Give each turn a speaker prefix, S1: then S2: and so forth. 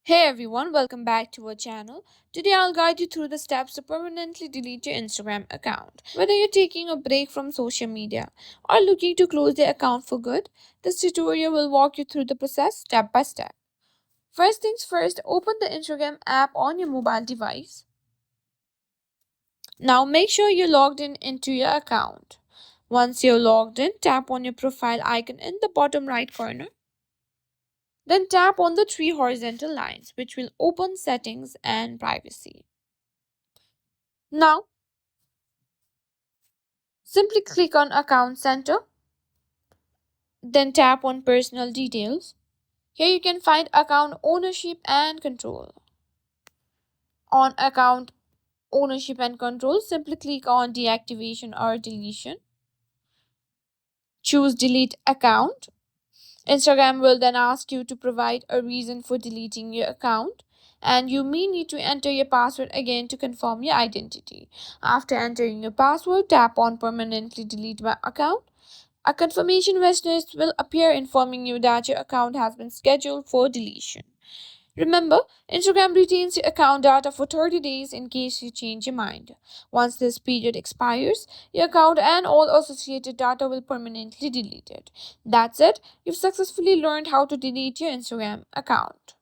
S1: Hey everyone, welcome back to our channel. Today I'll guide you through the steps to permanently delete your Instagram account. Whether you're taking a break from social media or looking to close the account for good, this tutorial will walk you through the process step by step. First things first, open the Instagram app on your mobile device. Now make sure you're logged into your account. Once you're logged in, tap on your profile icon in the bottom right corner. Then tap on the three horizontal lines, which will open settings and privacy. Now, simply click on Account Center, then tap on Personal Details. Here you can find account ownership and control. On account ownership and control, simply click on deactivation or deletion. Choose delete account. Instagram will then ask you to provide a reason for deleting your account, and you may need to enter your password again to confirm your identity. After entering your password, tap on Permanently Delete My Account. A confirmation message will appear informing you that your account has been scheduled for deletion. Remember, Instagram retains your account data for 30 days in case you change your mind. Once this period expires, your account and all associated data will permanently deleted. That's it. You've successfully learned how to delete your Instagram account.